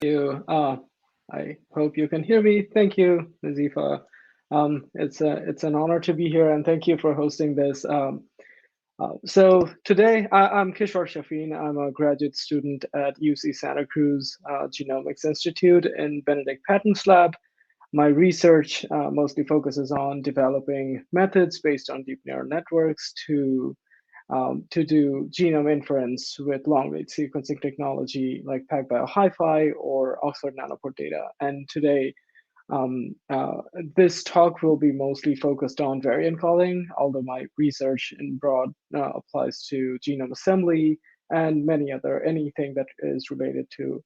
you. I hope you can hear me. Thank you, Nazifa. It's an honor to be here, and thank you for hosting this. So today I'm Kishwar Shafin. I'm a graduate student at UC Santa Cruz Genomics Institute in Benedict Patton's lab. My research mostly focuses on developing methods based on deep neural networks to do genome inference with long-read sequencing technology like PacBio HiFi or Oxford Nanopore data. And today, this talk will be mostly focused on variant calling, although my research in broad applies to genome assembly and anything that is related to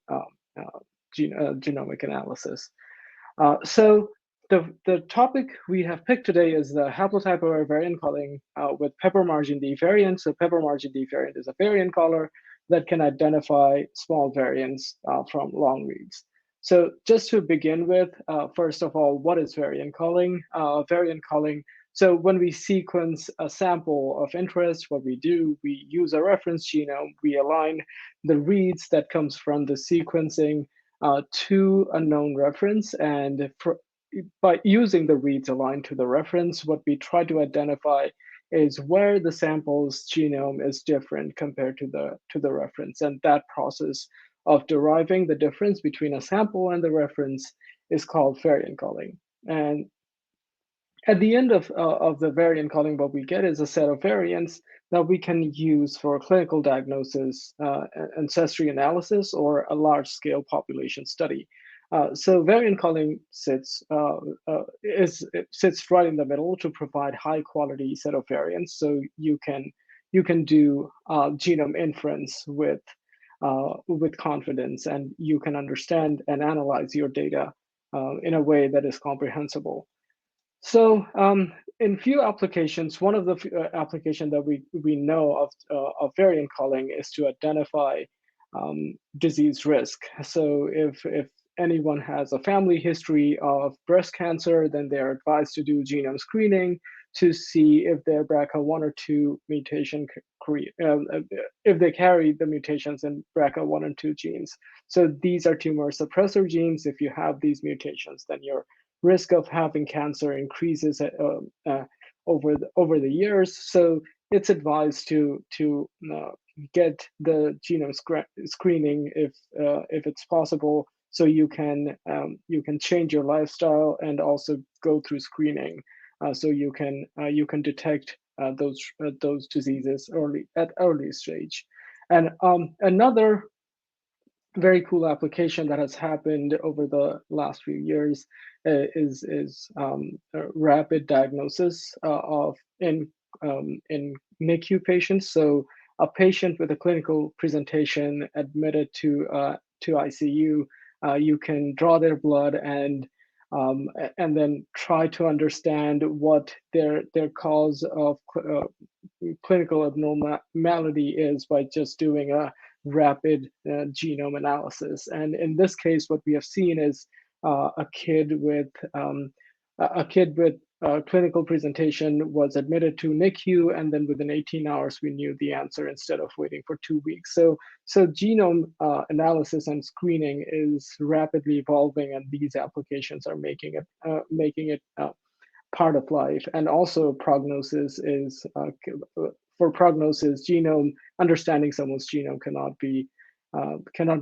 genomic analysis. So the topic we have picked today is the haplotype-aware variant calling with PEPPER-Margin-DeepVariant. So PEPPER-Margin-DeepVariant is a variant caller that can identify small variants from long reads. So just to begin with, first of all, what is variant calling? Variant calling, so when we sequence a sample of interest, what we do, we use a reference genome, we align the reads that comes from the sequencing to a known reference. And by using the reads aligned to the reference, what we try to identify is where the sample's genome is different compared to the reference. And that process of deriving the difference between a sample and the reference is called variant calling. And at the end of the variant calling, what we get is a set of variants that we can use for clinical diagnosis, ancestry analysis, or a large-scale population study. So variant calling sits right in the middle to provide high-quality set of variants. So you can do genome inference with confidence, and you can understand and analyze your data in a way that is comprehensible. So in few applications, one of the application that we know of variant calling is to identify disease risk. So if anyone has a family history of breast cancer, then they're advised to do genome screening to see if their BRCA1 or 2 mutation, if they carry the mutations in BRCA1 and 2 genes. So these are tumor suppressor genes. If you have these mutations, then your risk of having cancer increases over the years. So it's advised to get the genome screening if it's possible, so you can change your lifestyle and also go through screening, so you can detect those diseases at early stage. And another very cool application that has happened over the last few years is rapid diagnosis in NICU patients. So a patient with a clinical presentation admitted to ICU, you can draw their blood and then try to understand what their cause of clinical abnormality is by just doing a rapid genome analysis. And in this case, what we have seen is a kid with clinical presentation was admitted to NICU, and then within 18 hours, we knew the answer instead of waiting for 2 weeks. So genome analysis and screening is rapidly evolving, and these applications are making it part of life. And also prognosis is for prognosis, genome understanding someone's genome cannot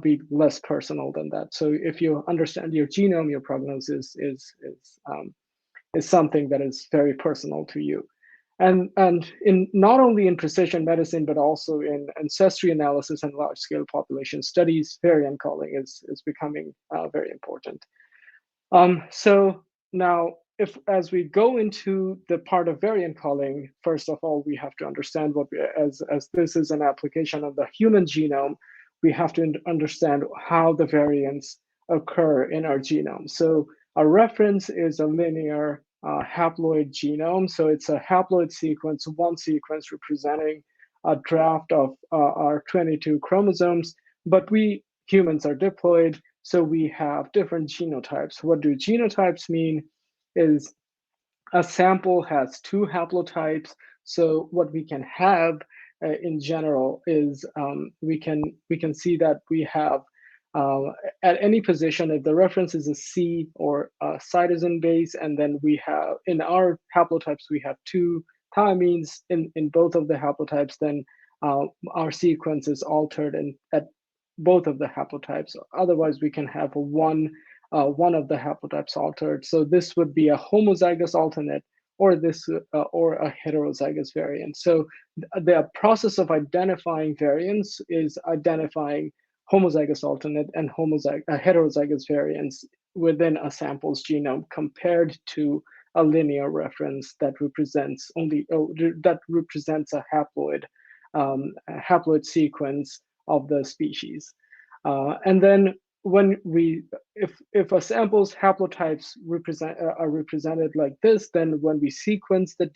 be less personal than that. So if you understand your genome, your prognosis is something that is very personal to you. And in not only in precision medicine, but also in ancestry analysis and large scale population studies, variant calling is becoming very important. So now, as we go into the part of variant calling, first of all, we have to understand as this is an application of the human genome, we have to understand how the variants occur in our genome. So a reference is a linear haploid genome. So it's a haploid sequence, one sequence representing a draft of our 22 chromosomes, but we humans are diploid, so we have different genotypes. What do genotypes mean? Is a sample has 2 haplotypes. So what we can have in general is we can see that we have at any position, if the reference is a C or a cytosine base, and then we have, in our haplotypes, we have 2 thymines in both of the haplotypes, then our sequence is altered at both of the haplotypes. Otherwise, we can have one of the haplotypes altered. So this would be a homozygous alternate, or or a heterozygous variant. So the process of identifying variants is identifying homozygous alternate and heterozygous variants within a sample's genome compared to a linear reference that represents a haploid sequence of the species. And then when if a sample's haplotypes are represented like this, then when we sequence the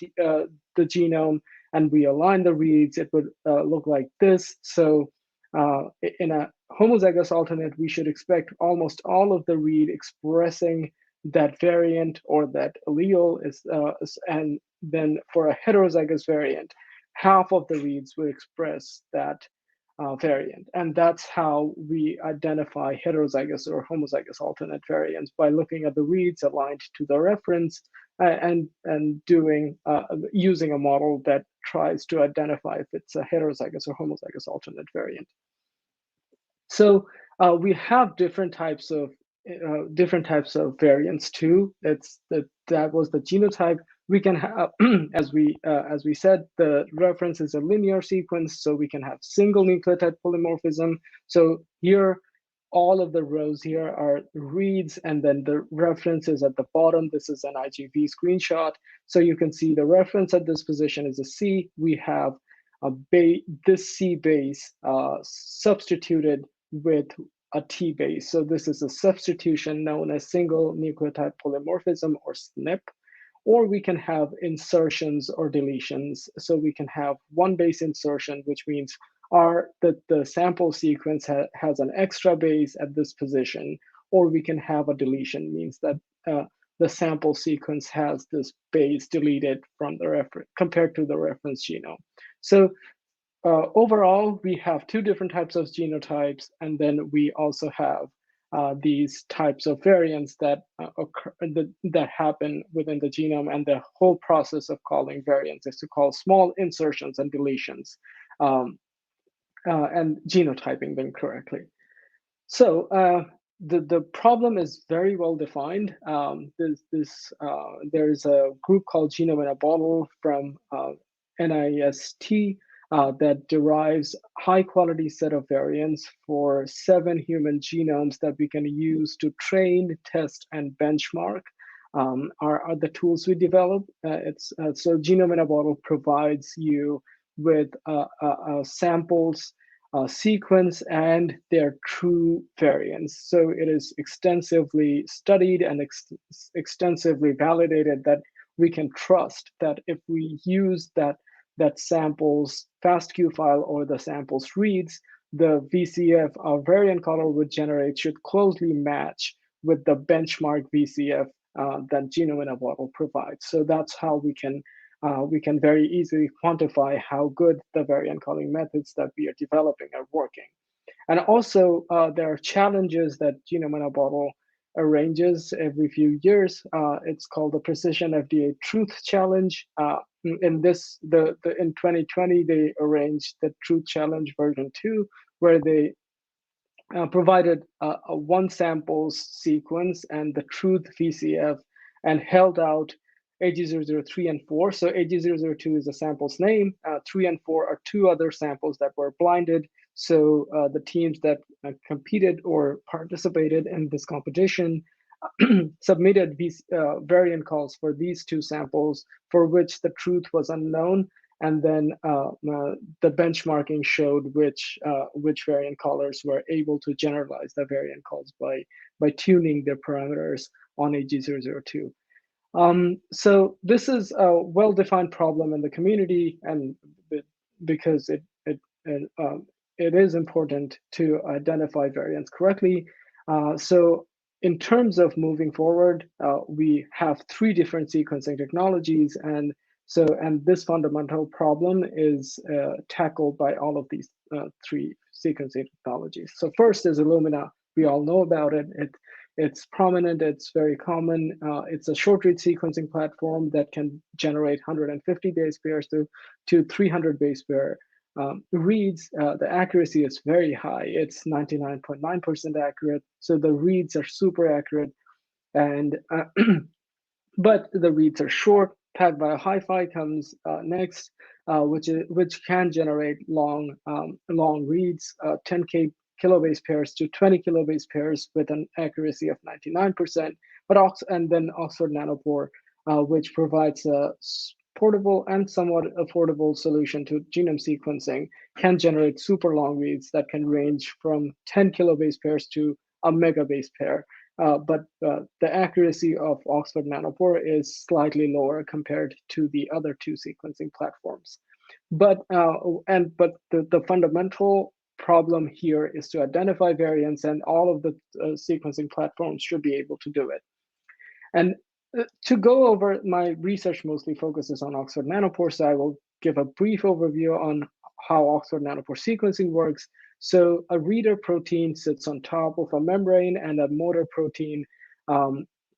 genome and we align the reads, it would look like this. So in a homozygous alternate, we should expect almost all of the read expressing that variant or that allele and then for a heterozygous variant, half of the reads will express that variant. And that's how we identify heterozygous or homozygous alternate variants, by looking at the reads aligned to the reference and doing using a model that tries to identify if it's a heterozygous or homozygous alternate variant. So we have different types of variants too. That was the genotype. We can have, as we said, the reference is a linear sequence, so we can have single nucleotide polymorphism. So here, all of the rows here are reads, and then the reference is at the bottom. This is an IGV screenshot. So you can see the reference at this position is a C. We have this C base substituted with a T base. So this is a substitution known as single nucleotide polymorphism, or SNP. Or we can have insertions or deletions. So we can have one base insertion, which means the sample sequence has an extra base at this position, or we can have a deletion, means that the sample sequence has this base deleted from the reference compared to the reference genome. So overall, we have 2 different types of genotypes, and then we also have these types of variants that occur, that happen within the genome. And the whole process of calling variants is to call small insertions and deletions, and genotyping them correctly. So the problem is very well defined. There's a group called Genome in a Bottle from NIST that derives high-quality set of variants for 7 human genomes that we can use to train, test, and benchmark. Are the tools we develop. So Genome in a Bottle provides you with samples, sequence, and their true variants. So it is extensively studied and extensively validated that we can trust that if we use that sample's FASTQ file or the sample's reads, the VCF our variant caller would generate should closely match with the benchmark VCF that Genome in a Bottle provides. So that's how we can very easily quantify how good the variant calling methods that we are developing are working. And also, there are challenges that Genome in a Bottle arranges every few years. It's called the Precision FDA Truth Challenge. In 2020, they arranged the Truth Challenge version 2, where they provided a one samples sequence and the truth VCF, and held out AG003 and 4. So AG002 is the sample's name. 3 and 4 are 2 other samples that were blinded. So the teams that competed or participated in this competition submitted these variant calls for these 2 samples, for which the truth was unknown. And then the benchmarking showed which variant callers were able to generalize the variant calls by tuning their parameters on AG002. So this is a well-defined problem in the community, and because it is important to identify variants correctly. So in terms of moving forward, we have 3 different sequencing technologies, and this fundamental problem is tackled by all of these 3 sequencing technologies. So first is Illumina we all know about it. It's prominent, it's very common. It's a short read sequencing platform that can generate 150 base pairs to 300 base pair reads. The accuracy is very high. It's 99.9% accurate. So the reads are super accurate. And but the reads are short. PacBio comes next, which can generate long reads, 10K kilobase pairs to 20 kilobase pairs with an accuracy of 99%. And then Oxford Nanopore, which provides a portable and somewhat affordable solution to genome sequencing, can generate super long reads that can range from 10 kilobase pairs to a megabase pair. But the accuracy of Oxford Nanopore is slightly lower compared to the other two sequencing platforms. But the fundamental problem here is to identify variants, and all of the sequencing platforms should be able to do it. And to go over, my research mostly focuses on Oxford Nanopore, so I will give a brief overview on how Oxford Nanopore sequencing works. So a reader protein sits on top of a membrane, and a motor protein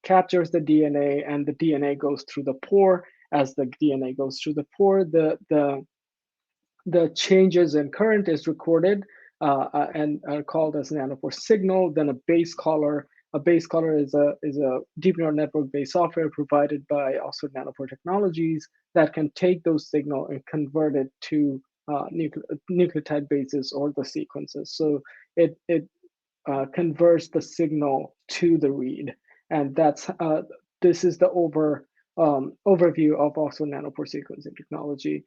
captures the DNA, and the DNA goes through the pore. As the DNA goes through the pore, the changes in current is recorded and are called as nanopore signal. Then a base caller. A base caller is a deep neural network-based software provided by Oxford Nanopore Technologies that can take those signal and convert it to nucleotide bases or the sequences. So it converts the signal to the read, and that's this is the overview of Oxford Nanopore sequencing technology.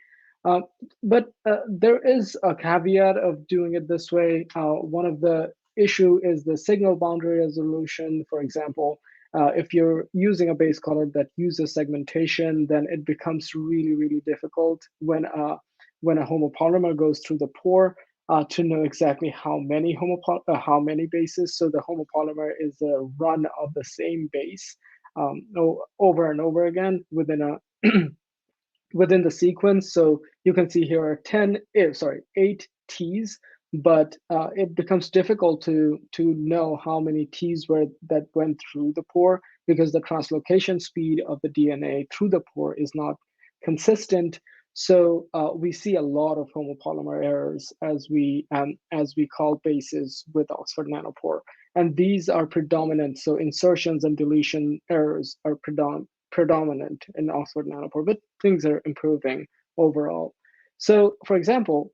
But there is a caveat of doing it this way. One of the issue is the signal boundary resolution. For example, if you're using a base caller that uses segmentation, then it becomes really, really difficult when a homopolymer goes through the pore to know exactly how many bases. So the homopolymer is a run of the same base over and over again within a within the sequence. So you can see here are 8 T's, but it becomes difficult to know how many T's that went through the pore, because the translocation speed of the DNA through the pore is not consistent. So we see a lot of homopolymer errors as we call bases with Oxford Nanopore, and these are predominant. So insertions and deletion errors are predominant in Oxford Nanopore, but things are improving overall. So, for example,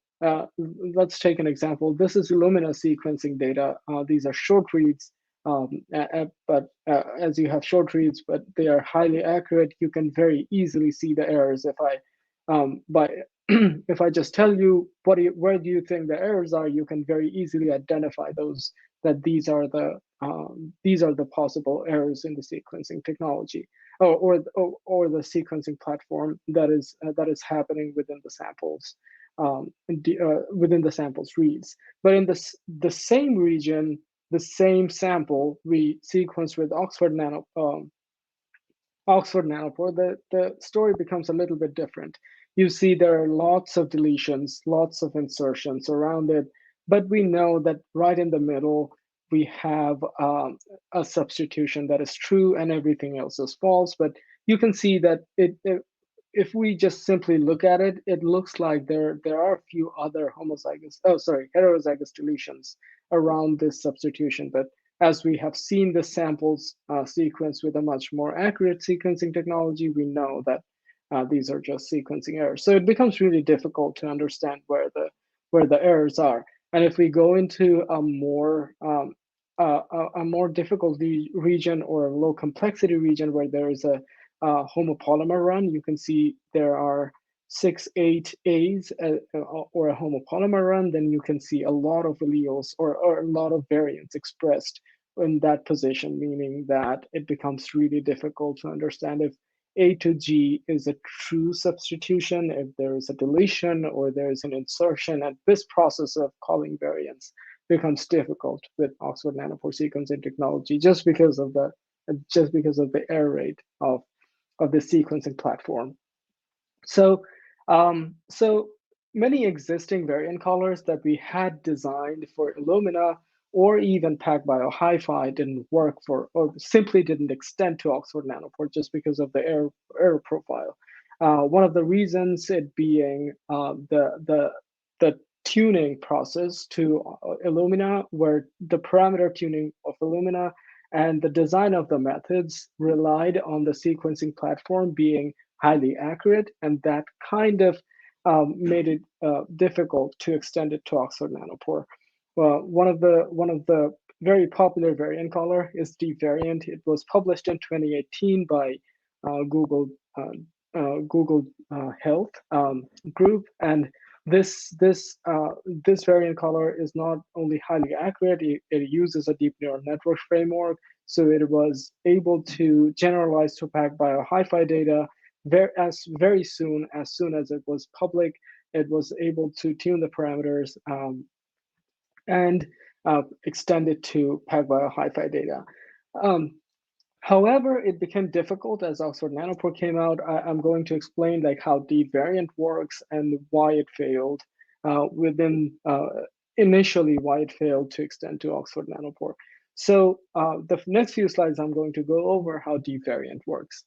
let's take an example. This is Illumina sequencing data. These are short reads, but as you have short reads, but they are highly accurate. You can very easily see the errors if if I just tell you where do you think the errors are, you can very easily identify those, that these are the possible errors in the sequencing technology or the sequencing platform that is happening within the samples, within the sample's reads. But in the same region, the same sample we sequence with Oxford Nanopore, the story becomes a little bit different. You see there are lots of deletions, lots of insertions around it, but we know that right in the middle, we have a substitution that is true and everything else is false. But you can see that if we just simply look at it, it looks like there are a few other heterozygous deletions around this substitution. But as we have seen the samples sequence with a much more accurate sequencing technology, we know that these are just sequencing errors. So it becomes really difficult to understand where the errors are. And if we go into a more difficult region or a low complexity region where there is a homopolymer run, you can see there are 6, 8 A's or a homopolymer run, then you can see a lot of alleles or a lot of variants expressed in that position, meaning that it becomes really difficult to understand if A to G is a true substitution, if there is a deletion or there is an insertion, and this process of calling variants becomes difficult with Oxford Nanopore sequencing technology just because of the error rate of the sequencing platform. So many existing variant callers that we had designed for Illumina or even PacBio Hi-Fi didn't work for, or simply didn't extend to Oxford Nanopore just because of the error profile. One of the reasons it being the tuning process to Illumina, where the parameter tuning of Illumina and the design of the methods relied on the sequencing platform being highly accurate, and that kind of made it difficult to extend it to Oxford Nanopore. One of the very popular variant caller is DeepVariant. It was published in 2018 by Google Health group, and this variant caller is not only highly accurate, it uses a deep neural network framework, so it was able to generalize to PacBio Hi-Fi data very soon as it was public. It was able to tune the parameters and extend it to PacBio Hi-Fi data. However, it became difficult as Oxford Nanopore came out. I'm going to explain like how DeepVariant works and why it failed initially why it failed to extend to Oxford Nanopore. So the next few slides, I'm going to go over how DeepVariant works.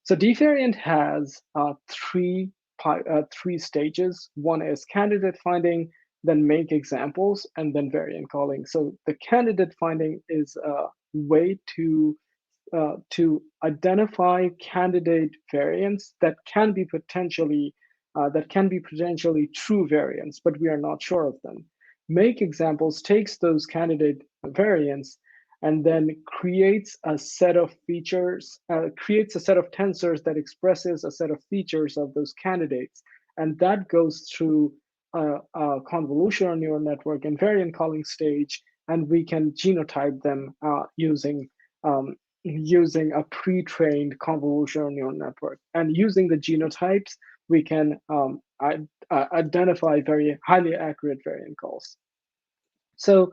So DeepVariant has three stages. One is candidate finding, then make examples, and then variant calling. So the candidate finding is a way to identify candidate variants that can be potentially true variants, but we are not sure of them. Make examples takes those candidate variants and then creates a set of features, creates a set of tensors that expresses a set of features of those candidates, and that goes through a convolutional neural network and variant calling stage, and we can genotype them using a pre-trained convolutional neural network. And using the genotypes, we can identify very highly accurate variant calls. So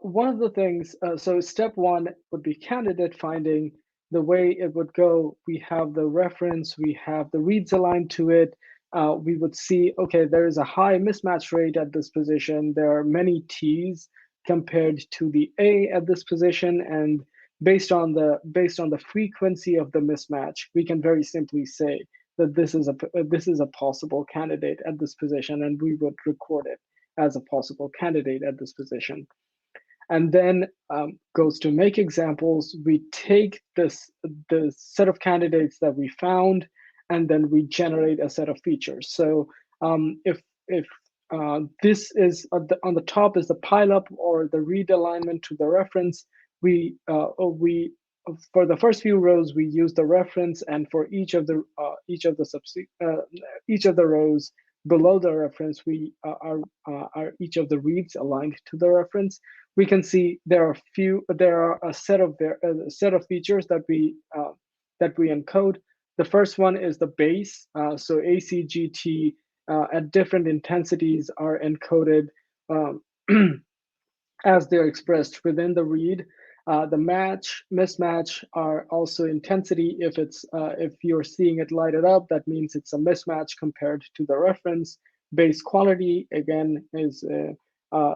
one of the things, so step one would be candidate finding. The way it would go, we have the reference, we have the reads aligned to it. We would see, okay, there is a high mismatch rate at this position. There are many T's compared to the A at this position, and based on the frequency of the mismatch, we can very simply say that this is a possible candidate at this position, and we would record it as a possible candidate at this position. And then goes to make examples. We take the set of candidates that we found, and then we generate a set of features. So if this is on the top is the pileup or the read alignment to the reference, we for the first few rows we use the reference, and for each of the rows below the reference, we are each of the reads aligned to the reference. We can see there are a set of features that we encode. The first one is the base. So ACGT at different intensities are encoded as they're expressed within the read. The mismatch are also intensity. If you're seeing it lighted up, that means it's a mismatch compared to the reference. Base quality again is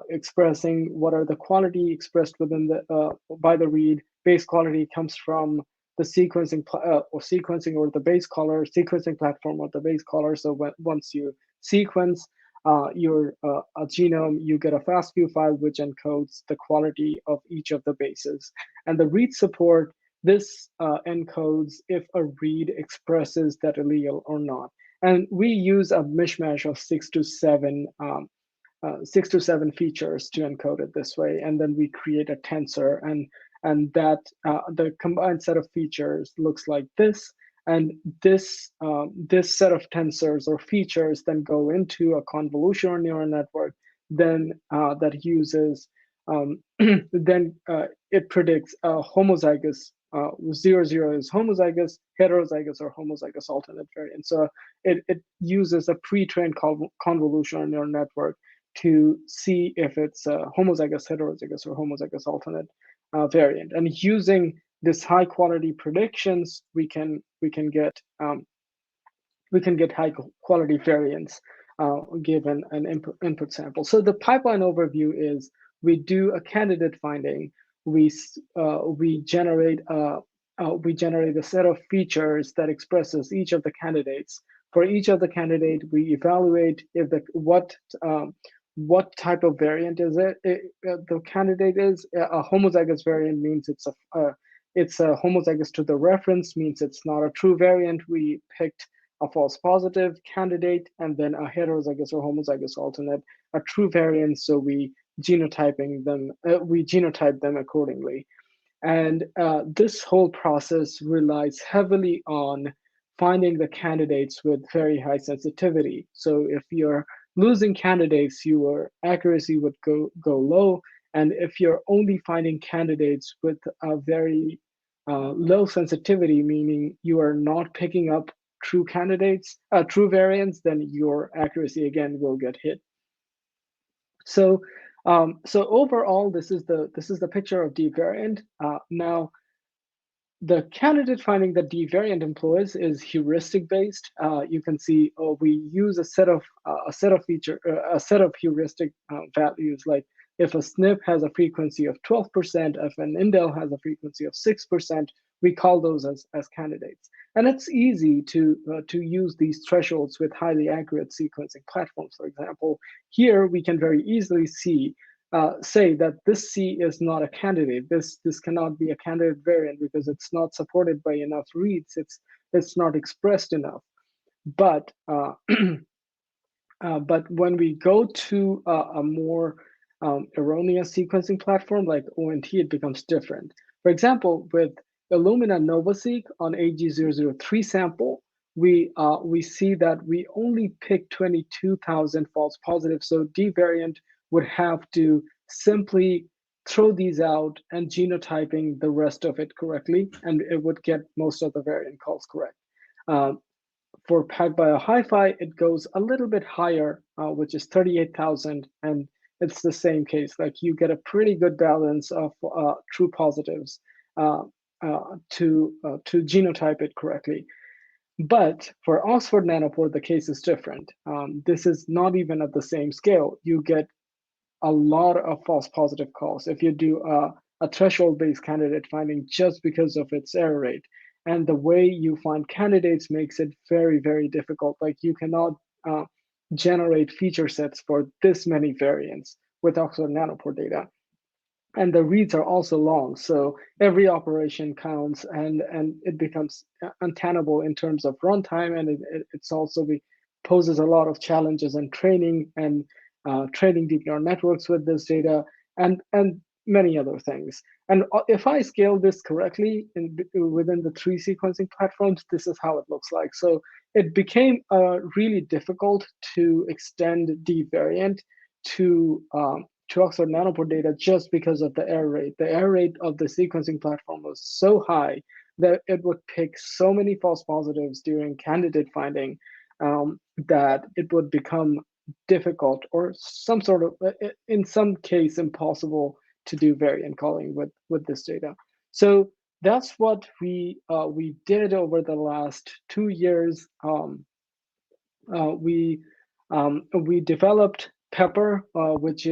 expressing what are the quality expressed within by the read. Base quality comes from the sequencing or the base caller, sequencing platform of the base caller. So once you sequence your a genome, you get a FASTQ file which encodes the quality of each of the bases. And the read support, this encodes if a read expresses that allele or not. And we use a mishmash of 6 to 7 features to encode it this way. And then we create a tensor, and that the combined set of features looks like this. And this set of tensors or features then go into a convolutional neural network. Then that uses then it predicts a homozygous 0,0 is homozygous, heterozygous, or homozygous alternate variant. So it uses a pre-trained convolutional neural network to see if it's a homozygous, heterozygous, or homozygous alternate variant. And using this high quality predictions, we can get high quality variants given an input sample. So the pipeline overview is we do a candidate finding, we generate a set of features that expresses each of the candidates. For each of the candidate, we evaluate if what type of variant is it. The candidate is a homozygous variant, means it's a homozygous to the reference, means it's not a true variant. We picked a false positive candidate, and then a heterozygous or homozygous alternate, a true variant. So we genotype them accordingly. And this whole process relies heavily on finding the candidates with very high sensitivity. So if you're losing candidates, your accuracy would go low. And if you're only finding candidates with a very low sensitivity, meaning you are not picking up true candidates, true variants, then your accuracy again will get hit. So, so overall, this is the picture of DeepVariant. Now, the candidate finding that DeepVariant employs is heuristic based. You can see we use a set of heuristic values, like if a SNP has a frequency of 12%, if an indel has a frequency of 6%, we call those as candidates. And it's easy to use these thresholds with highly accurate sequencing platforms. For example, here we can very easily say that this C is not a candidate. This cannot be a candidate variant because it's not supported by enough reads. It's not expressed enough. But but when we go to a more erroneous sequencing platform like ONT, it becomes different. For example, with Illumina NovaSeq on AG003 sample, we see that we only pick 22,000 false positives. So DeepVariant would have to simply throw these out and genotyping the rest of it correctly, and it would get most of the variant calls correct. For PacBio Hi-Fi, it goes a little bit higher, which is 38,000, and it's the same case. Like you get a pretty good balance of true positives to genotype it correctly. But for Oxford Nanopore, the case is different. This is not even at the same scale. You get a lot of false positive calls if you do a threshold-based candidate finding just because of its error rate. And the way you find candidates makes it very, very difficult. Like you cannot generate feature sets for this many variants with Oxford Nanopore data. And the reads are also long, so every operation counts, and it becomes untenable in terms of runtime, and it's also poses a lot of challenges in training and training deep neural networks with this data, and many other things. And if I scale this correctly within the 3 sequencing platforms, this is how it looks like. So it became really difficult to extend DeepVariant to Oxford Nanopore data just because of the error rate. The error rate of the sequencing platform was so high that it would pick so many false positives during candidate finding that it would become difficult, or some sort of, in some case, impossible to do variant calling with this data. So that's what we did over the last 2 years. We developed Pepper, which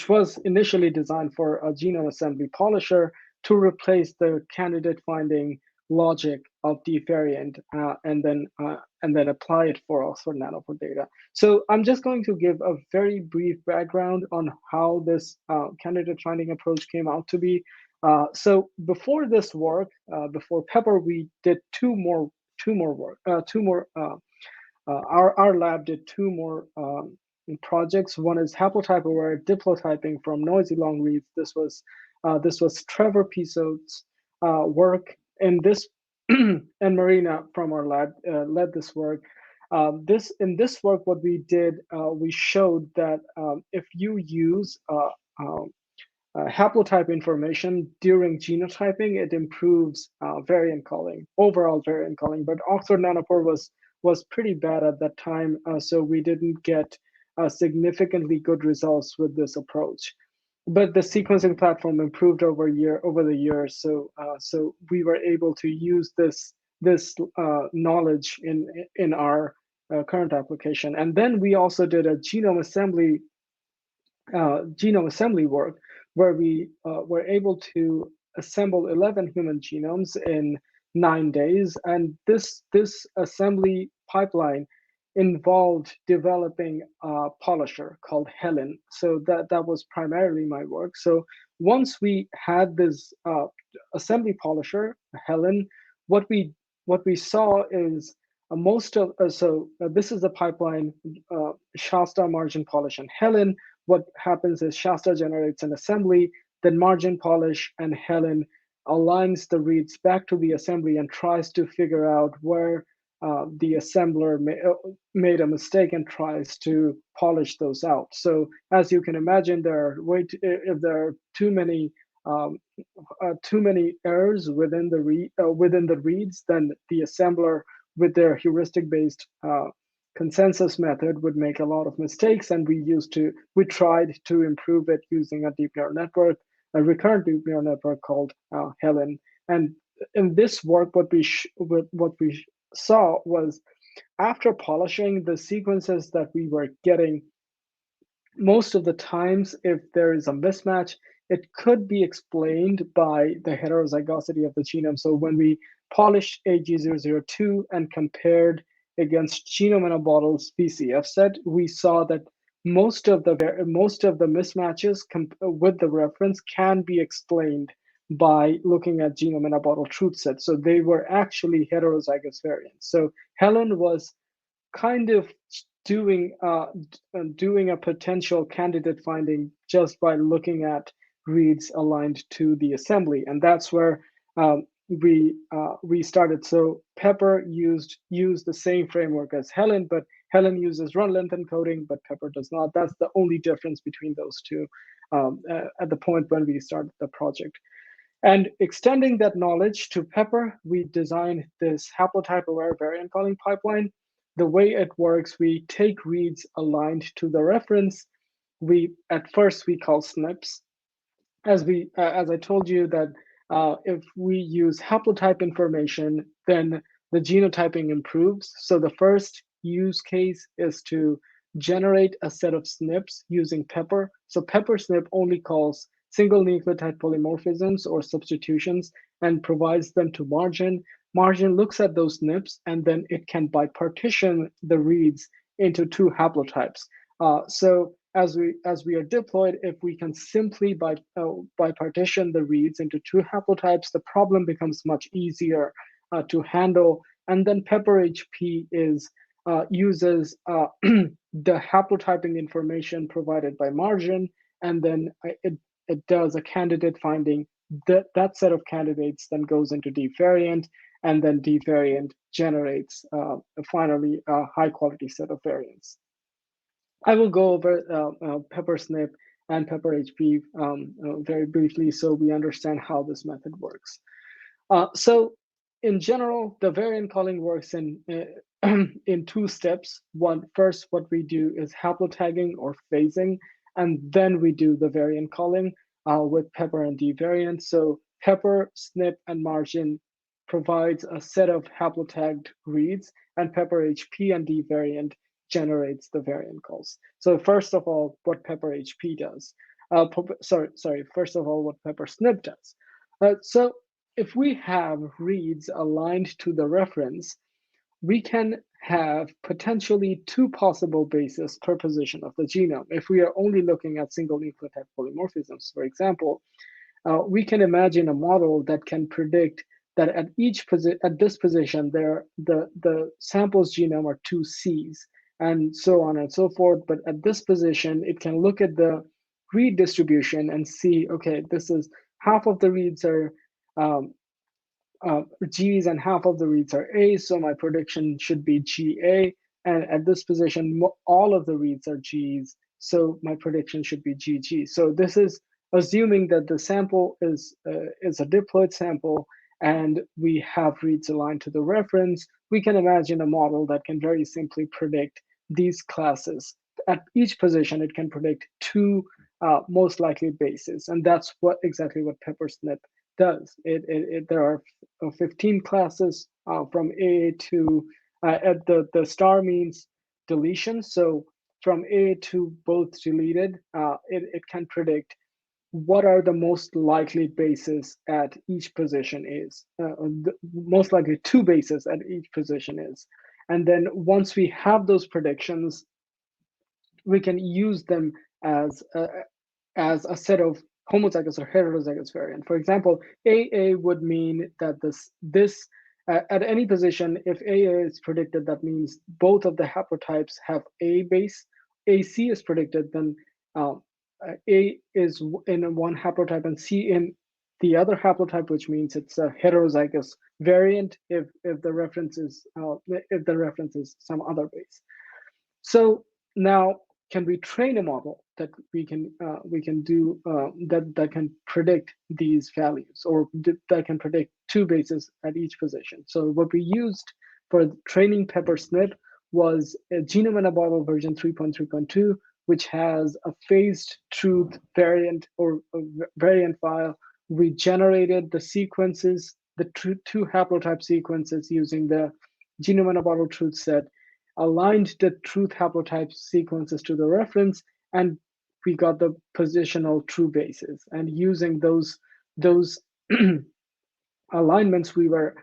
was initially designed for a genome assembly polisher to replace the candidate finding logic of DeepVariant, and then apply it for Oxford Nanopore data. So I'm just going to give a very brief background on how this candidate finding approach came out to be. So before this work, before Pepper, we did our lab did 2 more projects. One is Haplotype-aware diplotyping from noisy long reads. This was Trevor Piso's work, and this and Marina from our lab led this work. In this work, what we did, we showed that if you use haplotype information during genotyping, it improves variant calling, overall variant calling. But Oxford Nanopore was pretty bad at that time, so we didn't get significantly good results with this approach. But the sequencing platform improved over the years, so we were able to use this knowledge in our current application. And then we also did a genome assembly genome assembly work, where we were able to assemble 11 human genomes in 9 days. And this assembly pipeline involved developing a polisher called Helen. So that was primarily my work. So once we had this assembly polisher, Helen, what we saw is most of this is the pipeline: Shasta, margin, polish, and Helen. What happens is Shasta generates an assembly, then margin, polish, and Helen aligns the reads back to the assembly and tries to figure out where the assembler made a mistake and tries to polish those out. So as you can imagine, if there are um, too many errors within the reads, then the assembler with their heuristic-based consensus method would make a lot of mistakes, and we tried to improve it using a deep neural network, a recurrent deep neural network called Helen. And in this work, what we saw was, after polishing the sequences that we were getting, most of the times, if there is a mismatch, it could be explained by the heterozygosity of the genome. So when we polished AG002 and compared against genome in a bottle's VCF set, we saw that most of the mismatches with the reference can be explained by looking at genome in a bottle truth set. So they were actually heterozygous variants. So Helen was kind of doing a potential candidate finding just by looking at reads aligned to the assembly, and that's where we started. So Pepper used the same framework as Helen, but Helen uses run length encoding, but Pepper does not. That's the only difference between those two at the point when we started the project. And extending that knowledge to Pepper, we designed this haplotype-aware variant calling pipeline. The way it works, we take reads aligned to the reference. At first we call SNPs. As I told you that if we use haplotype information, then the genotyping improves. So the first use case is to generate a set of SNPs using Pepper. So Pepper SNP only calls single nucleotide polymorphisms or substitutions and provides them to Margin. Margin looks at those SNPs, and then it can bipartition the reads into two haplotypes. So as we are deployed, if we can simply bipartition the reads into two haplotypes, the problem becomes much easier to handle. And then Pepper HP uses the haplotyping information provided by Margin, and then it does a candidate finding. That set of candidates then goes into DeepVariant, and then DeepVariant generates finally a high quality set of variants. I will go over Pepper SNP and Pepper HP very briefly so we understand how this method works. So in general, the variant calling works in in two steps. First, what we do is haplotagging or phasing, and then we do the variant calling with Pepper and DeepVariant. So Pepper, SNP, and Margin provides a set of haplotagged reads, and Pepper HP and DeepVariant generates the variant calls. So first of all, what Pepper HP does. First of all, what Pepper SNP does. So if we have reads aligned to the reference, we can have potentially two possible bases per position of the genome. If we are only looking at single nucleotide polymorphisms, for example, we can imagine a model that can predict that at this position, the sample's genome are two Cs, and so on and so forth. But at this position, it can look at the read distribution and see, okay, this is half of the reads are Gs and half of the reads are As, so my prediction should be GA. And at this position, all of the reads are Gs, so my prediction should be GG. So this is assuming that the sample is a diploid sample and we have reads aligned to the reference. We can imagine a model that can very simply predict these classes. At each position, it can predict two most likely bases, and that's exactly what PEPPER-SNP does. There are 15 classes from A to the star means deletion. So from A to both deleted, it can predict what are the most likely bases at each position is, the most likely two bases at each position is. And then once we have those predictions, we can use them as a set of homozygous or heterozygous variant. For example, AA would mean that this at any position, if AA is predicted, that means both of the haplotypes have A base. AC is predicted, then A is in one haplotype and C in the other haplotype, which means it's a heterozygous variant if the reference is some other base. So now, can we train a model that we can do that can predict these values, or that can predict two bases at each position? So what we used for training PEPPER-SNP was a Genome in a Bottle version 3.3.2, which has a phased truth variant or a variant file. We generated the sequences, the two haplotype sequences using the Genome in a Bottle truth set, aligned the truth haplotype sequences to the reference, and we got the positional true bases. And using those alignments, we were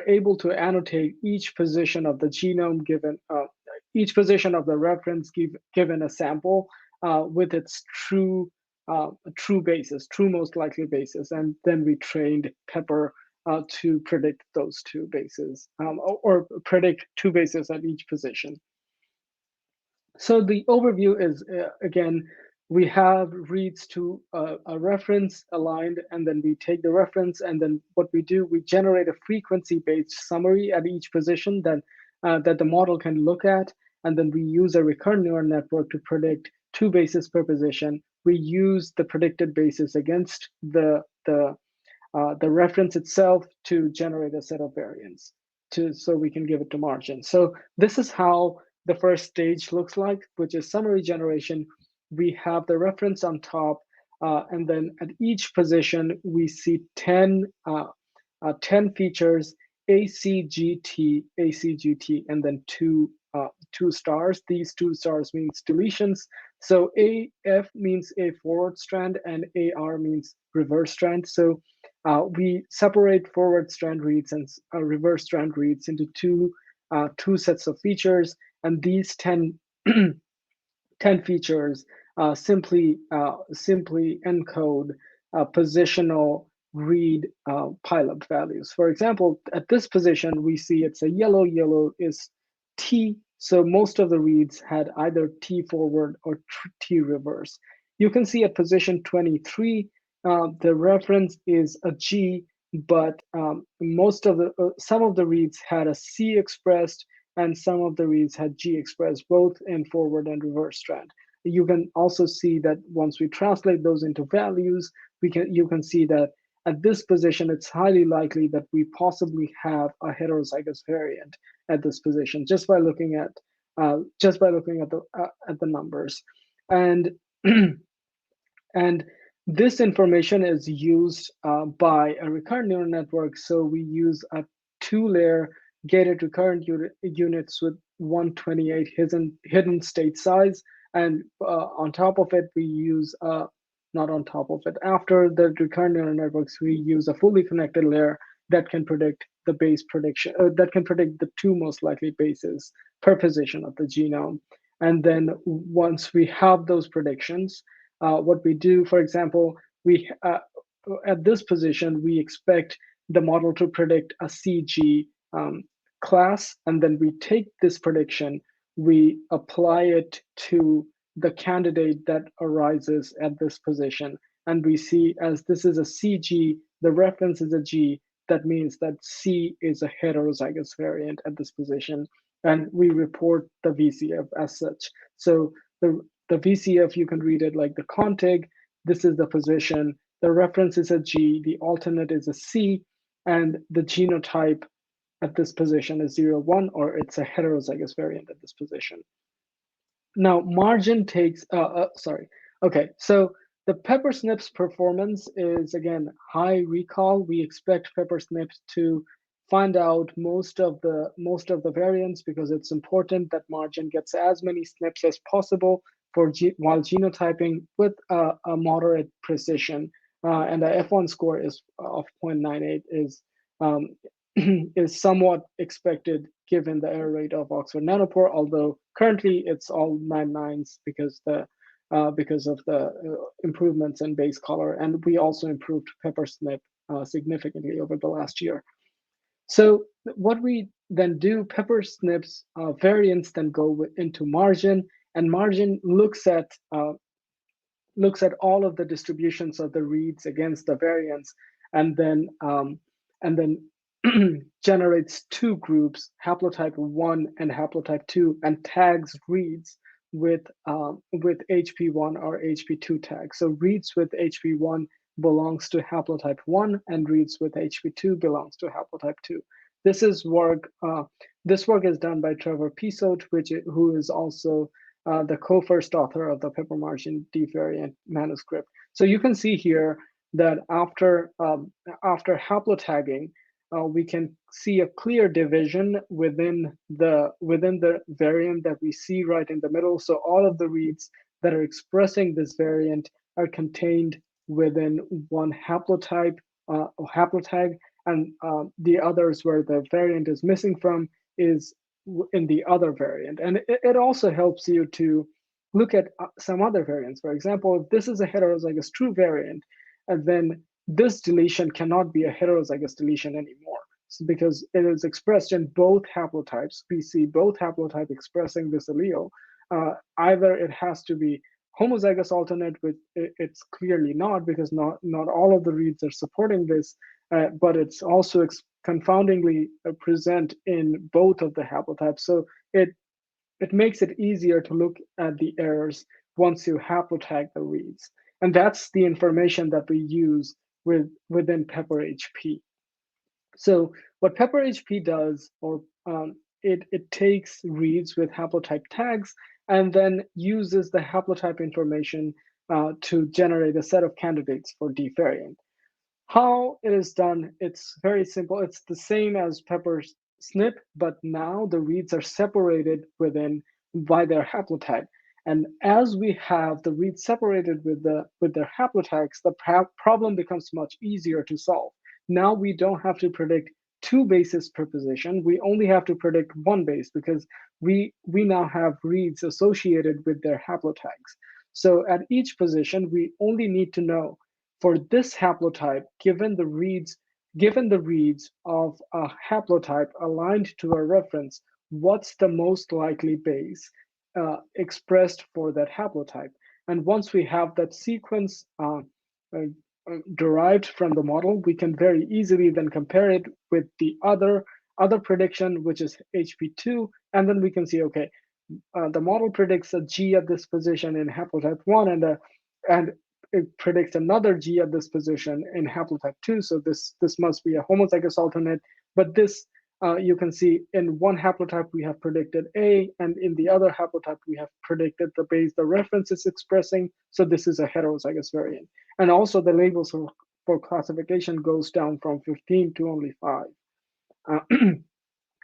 able to annotate each position of the genome given each position of the reference given a sample with its true basis, true most likely basis, and then we trained Pepper to predict those two bases, or predict two bases at each position. So the overview is, again, we have reads to a reference aligned, and then we take the reference, and then what we do, we generate a frequency-based summary at each position that the model can look at, and then we use a recurrent neural network to predict two bases per position. We use the predicted basis against the reference itself to generate a set of variants so we can give it to margin. So this is how the first stage looks like, which is summary generation. We have the reference on top, and then at each position, we see 10 features, ACGT, ACGT, and then two stars. These two stars means deletions. So AF means a forward strand, and AR means reverse strand. So we separate forward strand reads and reverse strand reads into two sets of features, and these 10 features simply encode positional read pileup values. For example, at this position, we see it's a yellow. Yellow is T, so most of the reads had either T forward or T reverse. You can see at position 23, the reference is a G, but some of the reads had a C expressed, and some of the reads had G expressed, both in forward and reverse strand. You can also see that once we translate those into values, you can see that at this position, it's highly likely that we possibly have a heterozygous variant at this position just by looking at the numbers, and and this information is used by a recurrent neural network. So we use a 2-layer gated recurrent units with 128 hidden state size, and on top of it, we use not on top of it. After the recurrent neural networks, we use a fully connected layer that can predict the base prediction, that can predict the two most likely bases per position of the genome. And then once we have those predictions, what we do, for example, we at this position, we expect the model to predict a CG class, and then we take this prediction, we apply it to the candidate that arises at this position, and we see, as this is a CG, the reference is a G, that means that C is a heterozygous variant at this position, and we report the VCF as such. So the VCF, you can read it like the contig. This is the position, the reference is a G, the alternate is a C, and the genotype at this position is 0, 1, or it's a heterozygous variant at this position. Now, margin takes, okay, so the PEPPER-SNP's performance is, again, high recall. We expect PEPPER-SNP to find out most of the variants, because it's important that margin gets as many SNPs as possible while genotyping with a moderate precision. And the F1 score is of 0.98 is is somewhat expected given the error rate of Oxford Nanopore, although currently it's all 99s because of the improvements in base color, and we also improved PEPPER-SNP significantly over the last year. So what we then do, PEPPER-SNP's variants then go into margin, and margin looks at all of the distributions of the reads against the variants, and then generates two groups, haplotype 1 and haplotype 2, and tags reads with HP1 or HP2 tags. So reads with HP1 belongs to haplotype 1, and reads with HP2 belongs to haplotype 2. This is work. This work is done by Trevor Pisote, who is also the co-first author of the PEPPER-Margin-DeepVariant manuscript. So you can see here that after haplotagging, we can see a clear division within the variant that we see right in the middle. So all of the reads that are expressing this variant are contained within one haplotag, and the others where the variant is missing from is in the other variant. And it also helps you to look at some other variants. For example, if this is a heterozygous true variant, and then this deletion cannot be a heterozygous deletion anymore, because it is expressed in both haplotypes. We see both haplotypes expressing this allele. Either it has to be homozygous alternate, which it's clearly not, because not all of the reads are supporting this, but it's also confoundingly present in both of the haplotypes. So it makes it easier to look at the errors once you haplotag the reads. And that's the information that we use within PEPPER-HP. So what PEPPER-HP does, it takes reads with haplotype tags and then uses the haplotype information to generate a set of candidates for DeepVariant. How it is done, it's very simple. It's the same as PEPPER-SNP, but now the reads are separated by their haplotag. And as we have the reads separated with their haplotags, the problem becomes much easier to solve. Now we don't have to predict two bases per position. We only have to predict one base, because we now have reads associated with their haplotags. So at each position, we only need to know, for this haplotype, given the reads of a haplotype aligned to a reference, what's the most likely base expressed for that haplotype? And once we have that sequence derived from the model, we can very easily then compare it with the other prediction, which is HP2, and then we can see, okay, the model predicts a G at this position in haplotype 1, and it predicts another G at this position in haplotype 2. So this must be a homozygous alternate. But this, you can see in one haplotype we have predicted A, and in the other haplotype we have predicted the base the reference is expressing. So this is a heterozygous variant. And also the labels for classification goes down from 15 to only 5.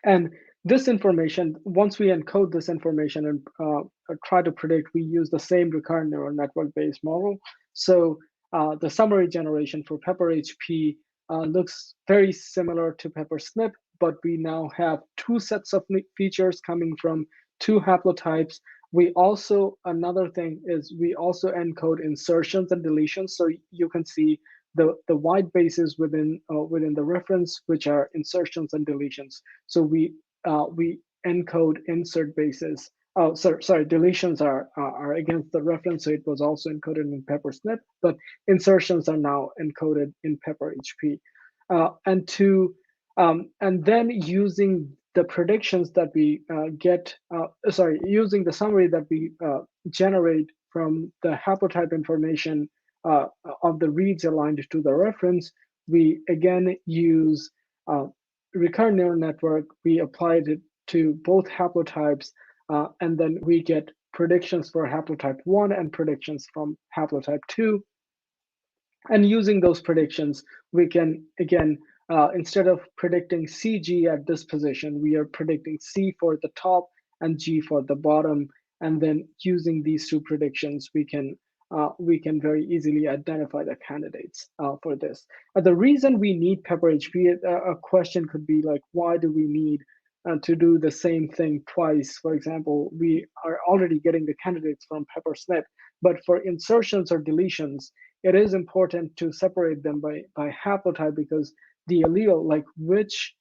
And this information, once we encode this information and try to predict, we use the same recurrent neural network-based model. So the summary generation for PEPPER-HP looks very similar to PEPPER-SNP, but we now have two sets of features coming from two haplotypes. We also, another thing is we also encode insertions and deletions. So you can see the white bases within the reference, which are insertions and deletions. So we encode insert bases. Oh, sorry, deletions are against the reference, so it was also encoded in PEPPER-SNP, but insertions are now encoded in PEPPER-HP. And then using the predictions that we using the summary that we generate from the haplotype information of the reads aligned to the reference, we again use recurrent neural network. We applied it to both haplotypes, and then we get predictions for haplotype 1 and predictions from haplotype 2. And using those predictions, we can again instead of predicting CG at this position, we are predicting C for the top and G for the bottom. And then using these two predictions, we can very easily identify the candidates for this. The reason we need PEPPER-HP, a question could be like, why do we need to do the same thing twice? For example, we are already getting the candidates from PEPPER-SNP, but for insertions or deletions, it is important to separate them by haplotype, because the allele, like which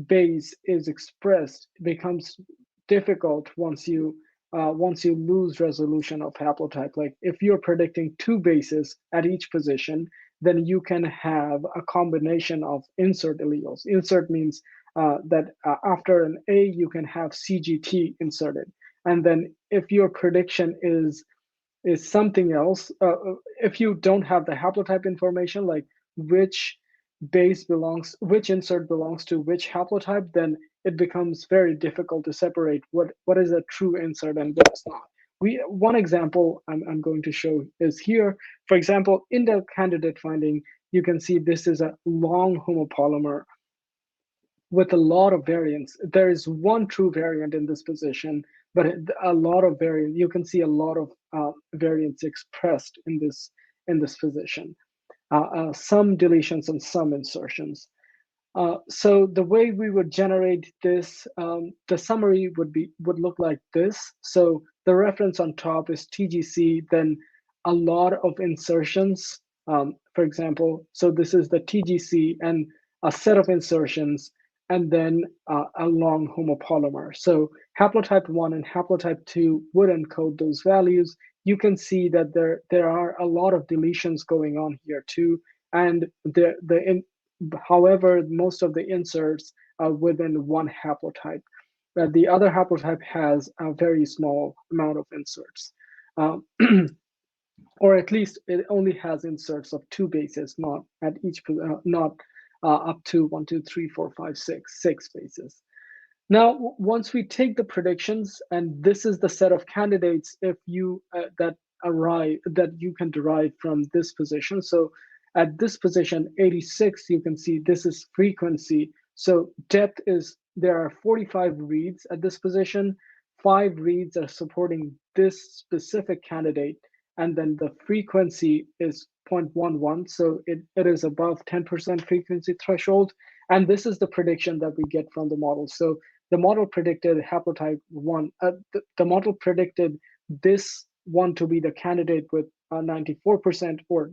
base is expressed, becomes difficult once you lose resolution of haplotype. Like if you're predicting two bases at each position, then you can have a combination of insert alleles. Insert means that after an A, you can have CGT inserted. And then if your prediction is something else, if you don't have the haplotype information, like which which insert belongs to which haplotype, then it becomes very difficult to separate what is a true insert and what's not. One example I'm going to show is here. For example, in the candidate finding, you can see this is a long homopolymer with a lot of variants. There is one true variant in this position, but a lot of variants. You can see a lot of variants expressed in this position. Some deletions and some insertions. So the way we would generate this, the summary would look like this. So the reference on top is TGC, then a lot of insertions. For example, so this is the TGC and a set of insertions, and then a long homopolymer. So haplotype 1 and haplotype 2 would encode those values. You can see that there are a lot of deletions going on here too, and however, most of the inserts are within one haplotype. The other haplotype has a very small amount of inserts. Or at least it only has inserts of two bases, not at each, not up to 1, 2, 3, 4, 5, 6 bases. Now, once we take the predictions, and this is the set of candidates if you that you can derive from this position. So at this position 86, you can see this is frequency. So depth is, there are 45 reads at this position. 5 reads are supporting this specific candidate, and then the frequency is 0.11. So it is above 10% frequency threshold. And this is the prediction that we get from the model. So the model predicted haplotype 1, the model predicted this one to be the candidate with 94% or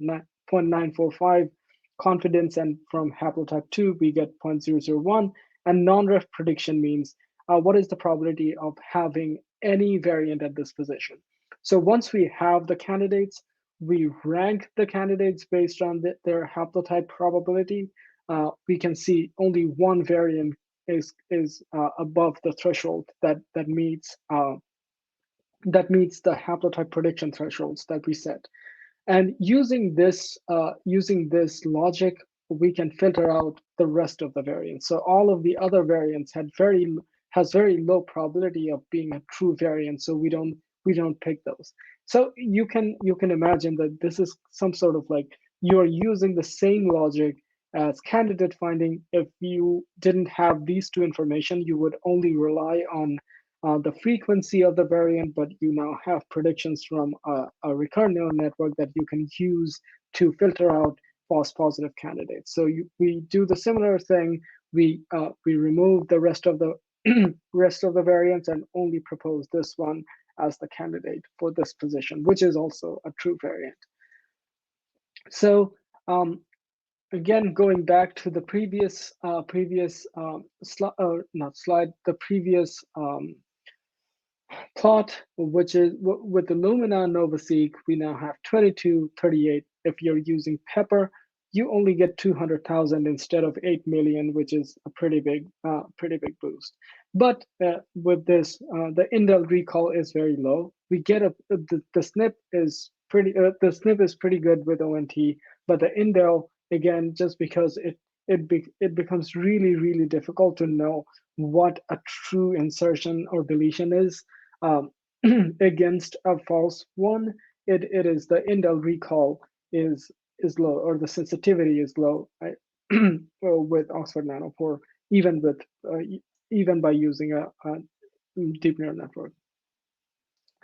0.945 confidence, and from haplotype 2, we get 0.001. And non-ref prediction means what is the probability of having any variant at this position. So once we have the candidates, we rank the candidates based on their haplotype probability. We can see only one variant is above the threshold that meets the haplotype prediction thresholds that we set. And using this logic, we can filter out the rest of the variants. So all of the other variants has very low probability of being a true variant. So we don't pick those. So you can imagine that this is some sort of like you're using the same logic as candidate finding. If you didn't have these two information, you would only rely on the frequency of the variant, but you now have predictions from a recurrent neural network that you can use to filter out false positive candidates. So we do the similar thing. We remove the rest of the rest of the variants and only propose this one as the candidate for this position, which is also a true variant. So again, going back to the previous plot, which is with the Lumina and NovaSeq, we now have 2238. If you're using Pepper, you only get 200,000 instead of 8 million, which is a pretty big boost. But with this, the indel recall is very low. We get the SNP is pretty good with ONT, but the indel, again, just because it becomes really difficult to know what a true insertion or deletion is against a false one. It is the indel recall is low, or the sensitivity is low. with Oxford Nanopore, even with even by using a deep neural network.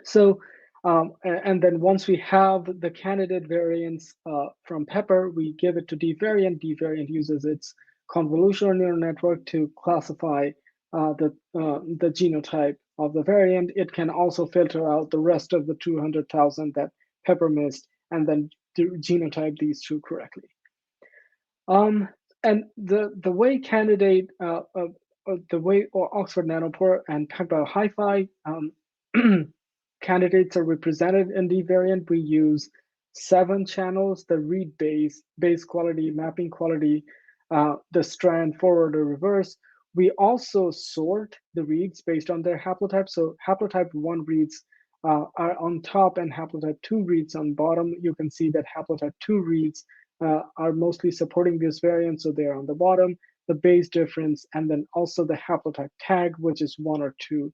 So, and then once we have the candidate variants from Pepper, we give it to DeepVariant. DeepVariant uses its convolutional neural network to classify the genotype of the variant. It can also filter out the rest of the 200,000 that Pepper missed, and then genotype these two correctly. And the way the way Oxford Nanopore and Pepper-Hi-Fi candidates are represented in DeepVariant, we use 7 channels: the read base quality, mapping quality, the strand forward or reverse. We also sort the reads based on their haplotype. So haplotype 1 reads are on top and haplotype 2 reads on bottom. You can see that haplotype 2 reads are mostly supporting this variant, so they're on the bottom, the base difference, and then also the haplotype tag, which is 1 or 2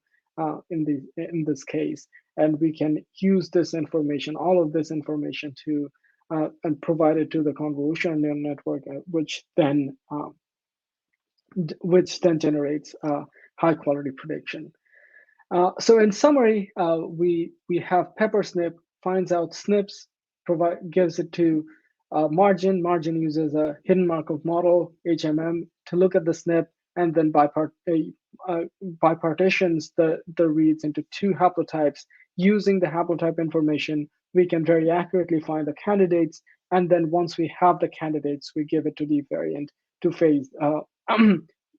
in this case. And we can use this information, all of this information, to and provide it to the convolutional neural network, which then generates high quality prediction. So in summary, we have PepperSnip finds out SNPs, gives it to Margin. Margin uses a hidden Markov model, HMM, to look at the SNP, and then bipartitions the reads into 2 haplotypes. Using the haplotype information, we can very accurately find the candidates. And then once we have the candidates, we give it to DeepVariant to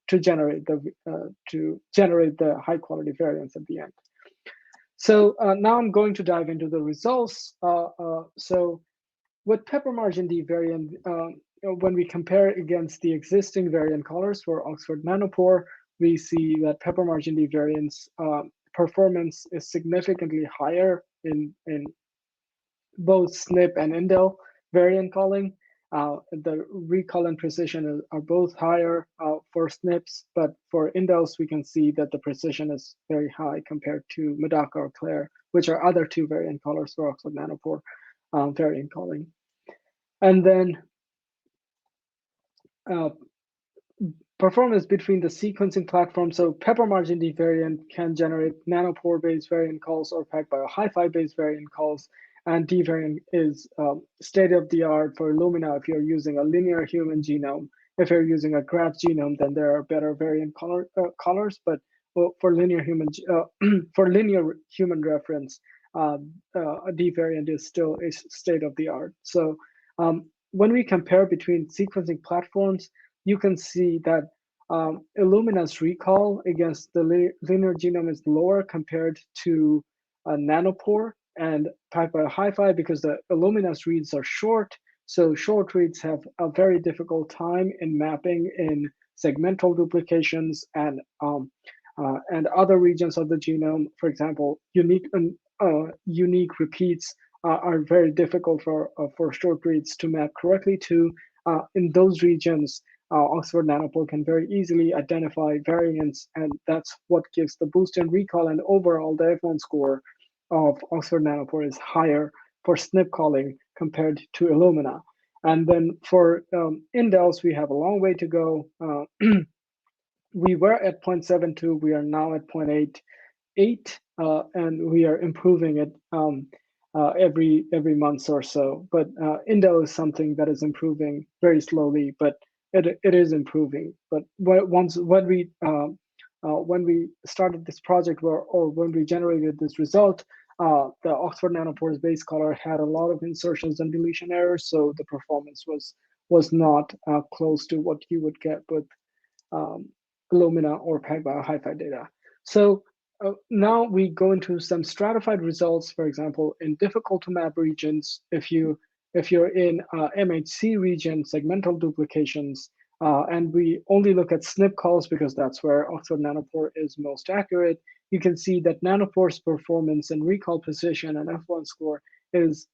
to generate the high quality variants at the end. So now I'm going to dive into the results. So with PEPPER-Margin-DeepVariant, when we compare it against the existing variant callers for Oxford Nanopore, we see that PEPPER-Margin-DeepVariant's performance is significantly higher in both SNP and indel variant calling. The recall and precision are both higher for SNPs, but for indels, we can see that the precision is very high compared to Medaka or Claire, which are other 2 variant callers for Oxford Nanopore variant calling. And then performance between the sequencing platforms. So PEPPER-Margin-DeepVariant can generate Nanopore-based variant calls or PacBio-Hi-Fi-based variant calls. And DeepVariant is state-of-the-art for Illumina if you're using a linear human genome. If you're using a graph genome, then there are better variant callers. But for linear human reference, DeepVariant is still state-of-the-art. So when we compare between sequencing platforms, you can see that Illumina's recall against the linear genome is lower compared to Nanopore and PacBio-Hi-Fi because the Illumina's reads are short. So short reads have a very difficult time in mapping in segmental duplications and other regions of the genome. For example, unique repeats are very difficult for short reads to map correctly to. In those regions, Oxford Nanopore can very easily identify variants, and that's what gives the boost in recall. And overall, the F1 score of Oxford Nanopore is higher for SNP calling compared to Illumina. And then for indels, we have a long way to go. We were at 0.72, we are now at 0.88, and we are improving it every month or so. But indel is something that is improving very slowly, but it is improving. But when we started this project or when we generated this result, the Oxford Nanopore's base caller had a lot of insertions and deletion errors, so the performance was not close to what you would get with Illumina or PacBio-Hi-Fi data. So now we go into some stratified results. For example, in difficult to map regions, if you're in MHC region, segmental duplications, and we only look at SNP calls because that's where Oxford Nanopore is most accurate, you can see that Nanopore's performance and recall precision and F1 score is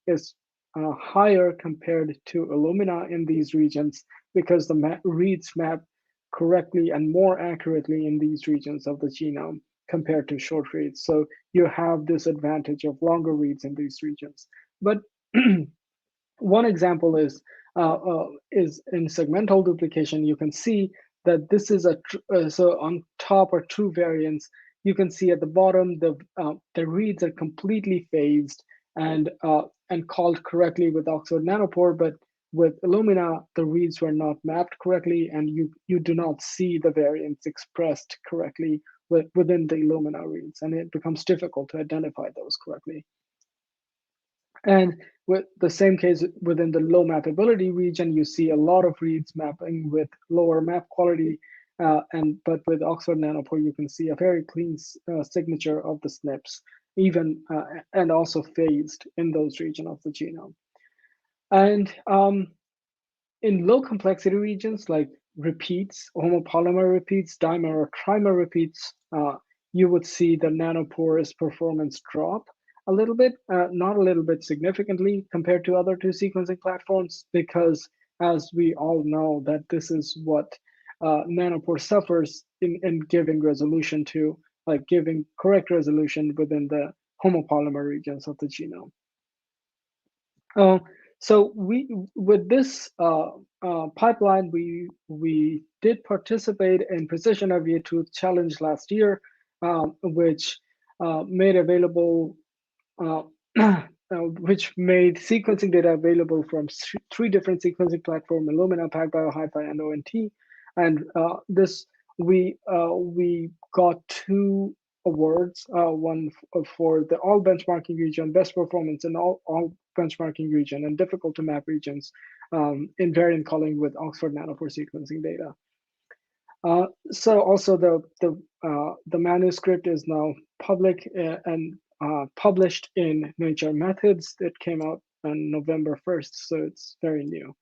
higher compared to Illumina in these regions because the reads map correctly and more accurately in these regions of the genome compared to short reads. So you have this advantage of longer reads in these regions. But one example is is in segmental duplication, you can see that this is so on top are true variants. You can see at the bottom the reads are completely phased and called correctly with Oxford Nanopore, but with Illumina the reads were not mapped correctly, and you do not see the variants expressed correctly within the Illumina reads, and it becomes difficult to identify those correctly. And with the same case within the low mappability region, you see a lot of reads mapping with lower map quality. But with Oxford Nanopore, you can see a very clean signature of the SNPs, even and also phased in those regions of the genome. And in low complexity regions like repeats, homopolymer repeats, dimer or trimer repeats, you would see the Nanopore's performance drop a little bit, not a little bit significantly compared to other two sequencing platforms, because as we all know that this is what Nanopore suffers in giving resolution to, like giving correct resolution within the homopolymer regions of the genome. So with this pipeline, we did participate in Precision Aviate Truth Challenge last year, which made available which made sequencing data available from three different sequencing platforms: Illumina, PacBio, HiFi, and ONT. And this we got 2 awards, one for the all benchmarking region, best performance in all benchmarking region, and difficult to map regions in variant calling with Oxford Nanopore sequencing data. So also the manuscript is now public and published in Nature Methods. It came out on November 1st, so it's very new.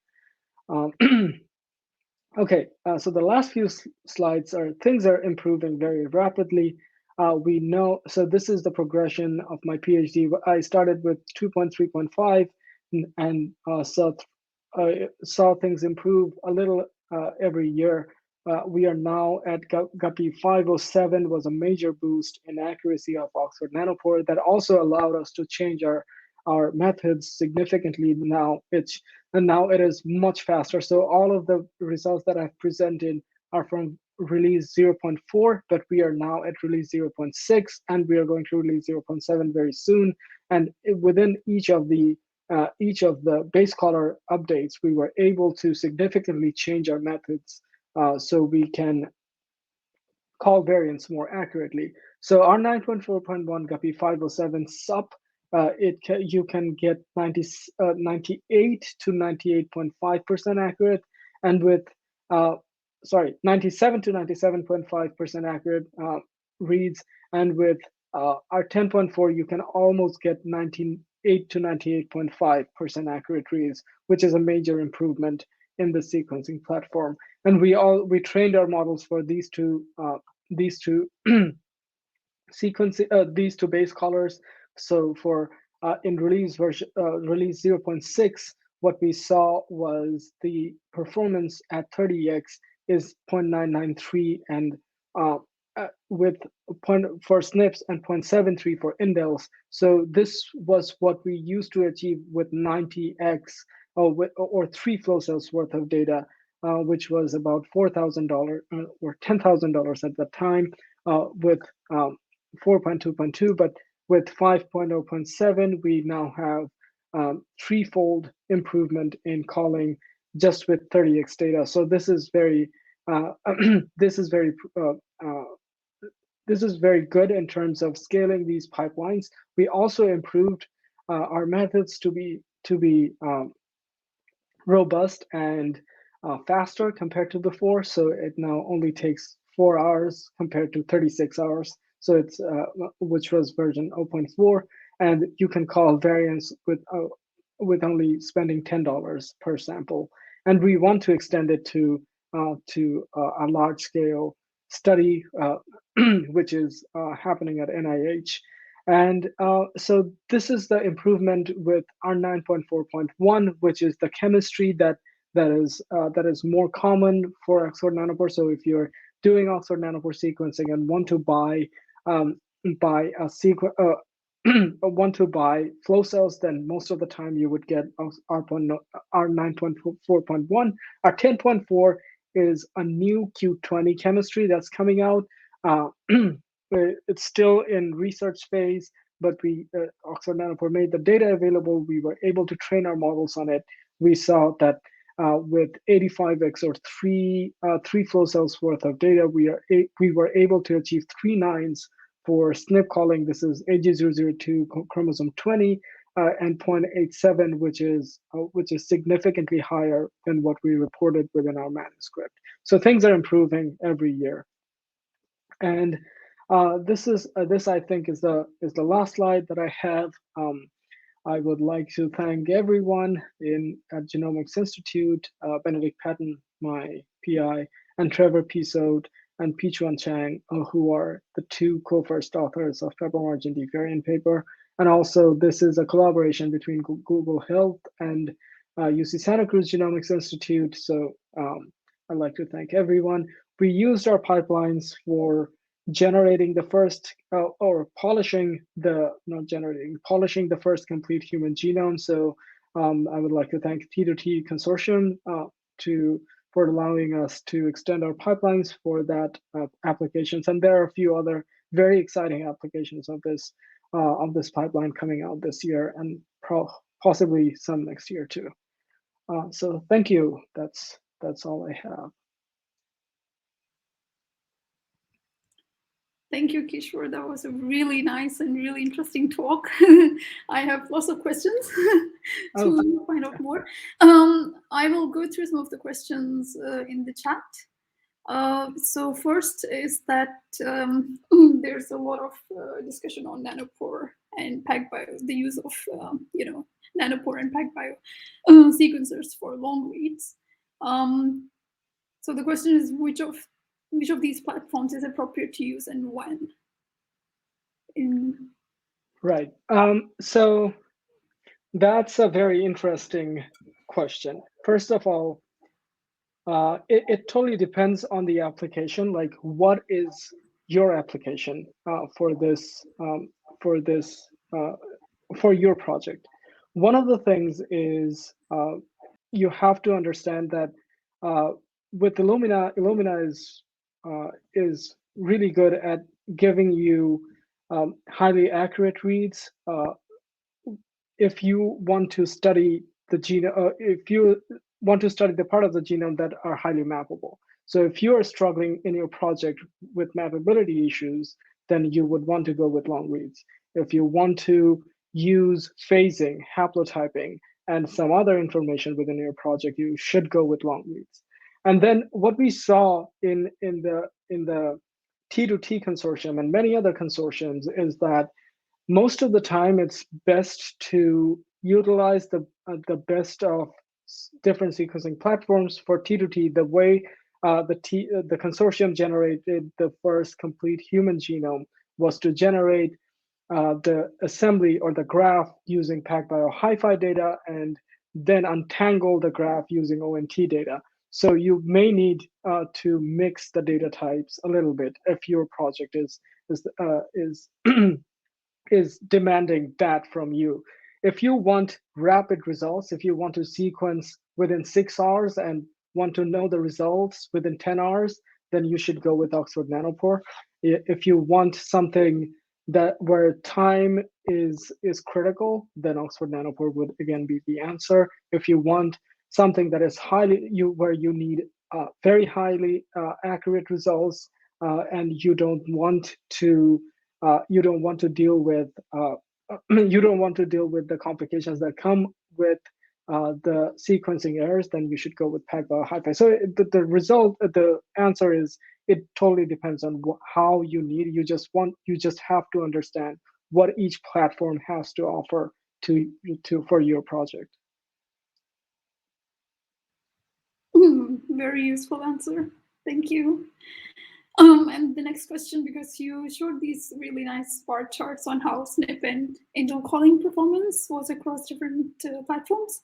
Okay, so the last few slides are things are improving very rapidly. We know, so this is the progression of my PhD. I started with 2.3.5 and saw things improve a little every year. We are now at Guppy 507 was a major boost in accuracy of Oxford Nanopore that also allowed us to change our methods significantly. Now it is much faster. So all of the results that I've presented are from release 0.4, but we are now at release 0.6, and we are going to release 0.7 very soon. And within each of the base caller updates, we were able to significantly change our methods so we can call variants more accurately. So our 9.4.1 Guppy 507 SUP, you can get 98 to 98.5% accurate, and with 97 to 97.5% accurate reads, and with our 10.4 you can almost get 98 to 98.5% accurate reads, which is a major improvement in the sequencing platform. And we trained our models for these two sequencing these two base callers. So for in release 0.6, what we saw was the performance at 30x is 0.993, and with for SNPs and 0.73 for indels. So this was what we used to achieve with 90x or 3 flow cells worth of data, which was about $4,000 or $10,000 at the time with 4.2.2, but with 5.0.7, we now have threefold improvement in calling just with 30x data. So this is very this is very good in terms of scaling these pipelines. We also improved our methods to be robust and faster compared to before. So it now only takes 4 hours compared to 36 hours. So it's which was version 0.4, and you can call variants with only spending $10 per sample. And we want to extend it to a large scale study, which is happening at NIH. And so this is the improvement with our 9.4.1, which is the chemistry that is more common for Oxford Nanopore. So if you're doing Oxford Nanopore sequencing and want to buy a want to buy flow cells, then most of the time you would get R9.4.1. R10.4 is a new Q20 chemistry that's coming out. It's still in research phase, but Oxford Nanopore made the data available. We were able to train our models on it. We saw that with 85x or three flow cells worth of data, we were able to achieve 3 nines for SNP calling. This is AG002 chromosome 20 and 0.87, which is significantly higher than what we reported within our manuscript. So things are improving every year. And this I think is the last slide that I have. I would like to thank everyone at Genomics Institute, Benedict Patton, my PI, and Trevor Pisote and Pichuan Chang, who are the 2 co-first authors of PEPPER-Margin-DeepVariant paper. And also, this is a collaboration between Google Health and UC Santa Cruz Genomics Institute. So I'd like to thank everyone. We used our pipelines for generating the first polishing the first complete human genome. So I would like to thank T2T Consortium for allowing us to extend our pipelines for that applications. And there are a few other very exciting applications of this pipeline coming out this year, and possibly some next year too. So thank you. That's all I have. Thank you, Kishwar. That was a really nice and really interesting talk. I have lots of questions to find out more. I will go through some of the questions in the chat. So first is that there's a lot of discussion on Nanopore and PacBio, the use of Nanopore and PacBio sequencers for long reads. So the question is, which of these platforms is appropriate to use and when? Right. So that's a very interesting question. First of all, it totally depends on the application. Like, what is your application for your project? One of the things is you have to understand that with Illumina is really good at giving you highly accurate reads. If you want to study the genome, if you want to study the part of the genome that are highly mappable. So if you are struggling in your project with mappability issues, then you would want to go with long reads. If you want to use phasing, haplotyping, and some other information within your project, you should go with long reads. And then what we saw in the T2T consortium and many other consortiums is that most of the time it's best to utilize the best of different sequencing platforms. For T2T, the way the consortium generated the first complete human genome was to generate the assembly or the graph using PacBio HiFi data, and then untangle the graph using ONT data. So you may need to mix the data types a little bit if your project is demanding that from you. If you want rapid results, if you want to sequence within 6 hours and want to know the results within 10 hours, then you should go with Oxford Nanopore. If you want something where time is critical, then Oxford Nanopore would again be the answer. If you want something that is where you need very highly accurate results, and you don't want to deal with the complications that come with the sequencing errors, then you should go with PacBio HiFi. So the answer is, it totally depends on how you need. You just have to understand what each platform has to offer for your project. Very useful answer. Thank you. And the next question, because you showed these really nice bar charts on how SNP and angel calling performance was across different platforms,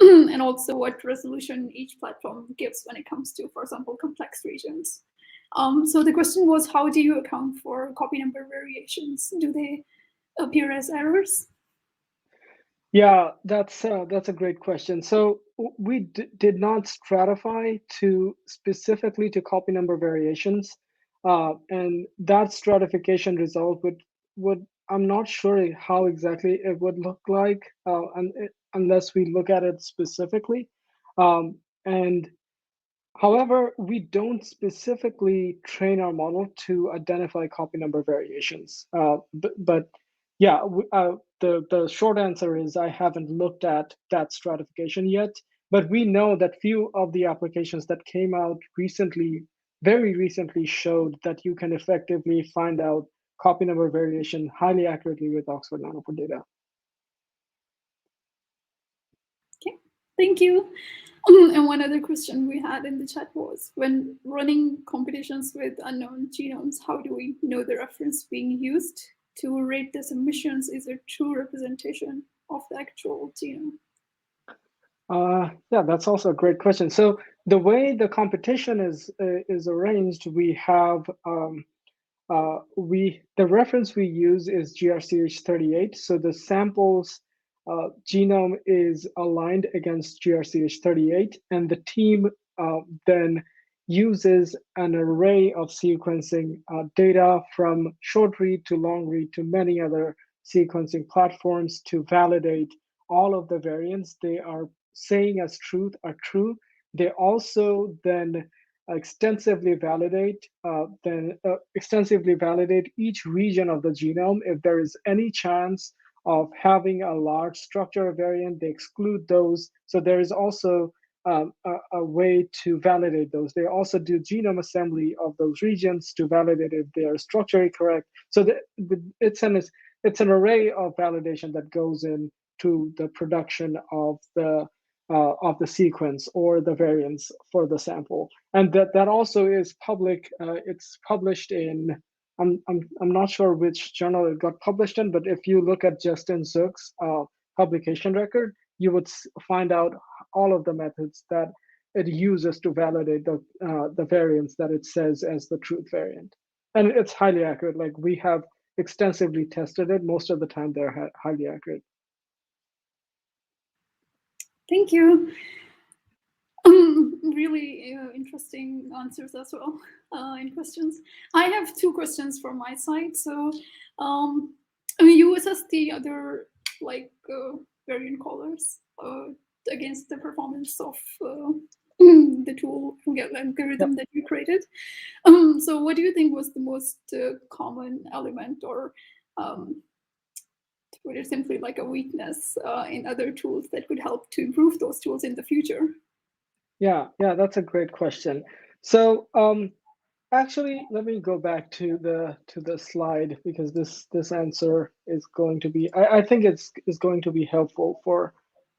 and also what resolution each platform gives when it comes to, for example, complex regions. So the question was, how do you account for copy number variations? Do they appear as errors? Yeah, that's a great question. So we did not stratify to specifically to copy number variations, and that stratification result would I'm not sure how exactly it would look like, unless we look at it specifically, and however, we don't specifically train our model to identify copy number variations. But yeah, the short answer is I haven't looked at that stratification yet. But we know that few of the applications that came out recently, very recently, showed that you can effectively find out copy number variation highly accurately with Oxford Nanopore data. Okay, thank you. And one other question we had in the chat was, when running competitions with unknown genomes, how do we know the reference being used to rate the submissions is a true representation of the actual genome? Yeah, that's also a great question. So the way the competition is arranged, we have the reference we use is GRCH38. So the sample's genome is aligned against GRCH38, and the team then uses an array of sequencing data from short read to long read to many other sequencing platforms to validate all of the variants they are saying as truth are true. They also then extensively validate each region of the genome. If there is any chance of having a large structure variant, they exclude those. So there is also a way to validate those. They also do genome assembly of those regions to validate if they are structurally correct. So it's an array of validation that goes into the production of the sequence or the variants for the sample, and that also is public. It's published in. I'm not sure which journal it got published in, but if you look at Justin Zook's publication record, you would find out all of the methods that it uses to validate the variants that it says as the truth variant, and it's highly accurate. Like, we have extensively tested it. Most of the time, they're highly accurate. Thank you. Really interesting answers as well, and questions. I have two questions from my side. So you assess the other variant callers against the performance of the tool algorithm that you created. So what do you think was the most common element, or put it simply, like a weakness in other tools that could help to improve those tools in the future? Yeah, that's a great question. So actually, let me go back to the slide, because this answer is going to be, I think it's going to be helpful for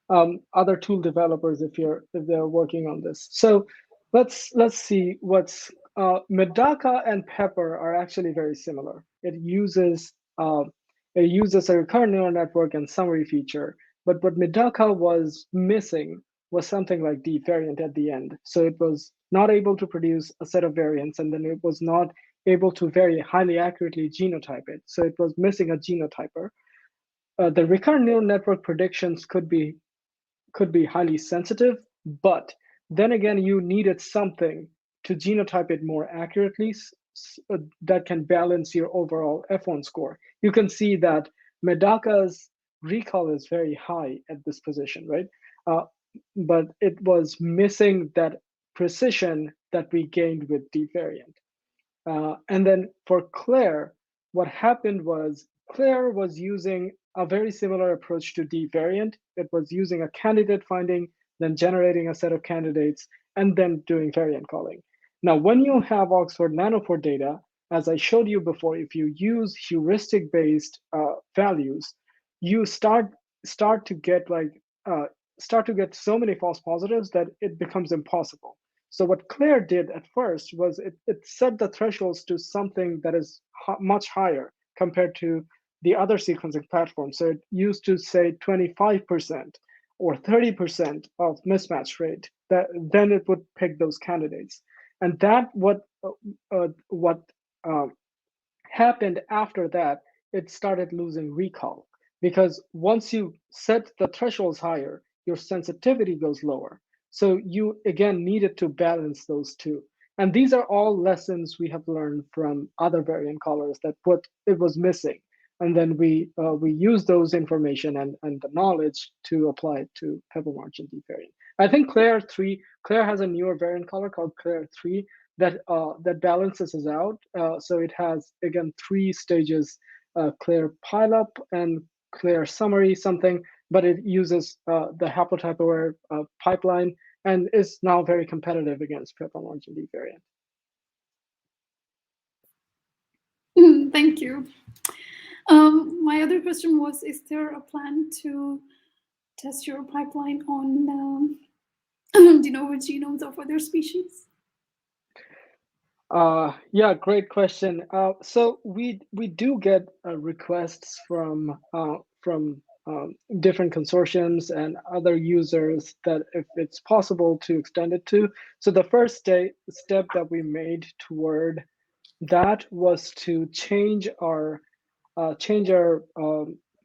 other tool developers if they're working on this. So let's see what's Medaka and Pepper are actually very similar. It uses a recurrent neural network and summary feature, but what Medaka was missing was something like DeepVariant at the end. So it was not able to produce a set of variants, and then it was not able to very highly accurately genotype it. So it was missing a genotyper. The recurrent neural network predictions could be highly sensitive, but then again, you needed something to genotype it more accurately that can balance your overall F1 score. You can see that Medaka's recall is very high at this position, right? But it was missing that precision that we gained with DeepVariant. And then for Claire, what happened was Claire was using a very similar approach to DeepVariant. It was using a candidate finding, then generating a set of candidates, and then doing variant calling. Now, when you have Oxford Nanopore data, as I showed you before, if you use heuristic-based values, you start to get so many false positives that it becomes impossible. So what Claire did at first was it set the thresholds to something that is much higher compared to the other sequencing platforms. So it used to say 25% or 30% of mismatch rate. Then it would pick those candidates. And that what happened after that it started losing recall, because once you set the thresholds higher, your sensitivity goes lower. So you again needed to balance those two. And these are all lessons we have learned from other variant callers that what it was missing. And then we use those information and the knowledge to apply it to Pepper-Margin-DeepVariant. I think Claire has a newer variant caller called Claire 3 that balances us out. So it has again 3 stages: Claire pileup and Claire summary something, but it uses the haplotype-aware pipeline and is now very competitive against Pepper-Margin-DeepVariant. Thank you. My other question was, is there a plan to test your pipeline on de novo genomes of other species? Yeah, great question. So we do get requests from different consortiums and other users that if it's possible to extend it to. So the first step that we made toward that was to change our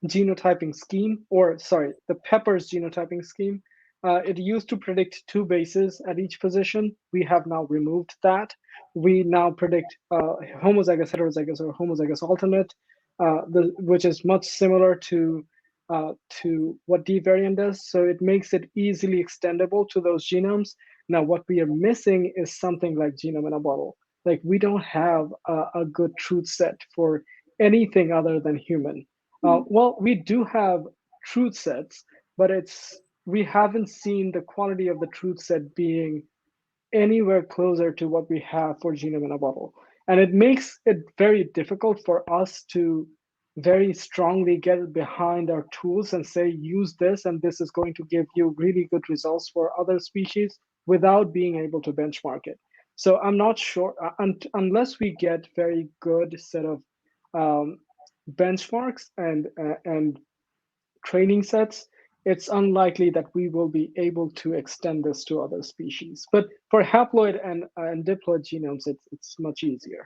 genotyping scheme, or sorry, the Pepper's genotyping scheme. It used to predict 2 bases at each position. We have now removed that. We now predict homozygous, heterozygous, or homozygous alternate, which is much similar to what DeepVariant does. So it makes it easily extendable to those genomes. Now, what we are missing is something like genome in a bottle. Like we don't have a good truth set for anything other than human. Well, we do have truth sets, but we haven't seen the quality of the truth set being anywhere closer to what we have for genome in a bottle. And it makes it very difficult for us to very strongly get behind our tools and say, use this, and this is going to give you really good results for other species without being able to benchmark it. So I'm not sure, unless we get very good set of benchmarks and training sets, it's unlikely that we will be able to extend this to other species. But for haploid and diploid genomes, it's much easier.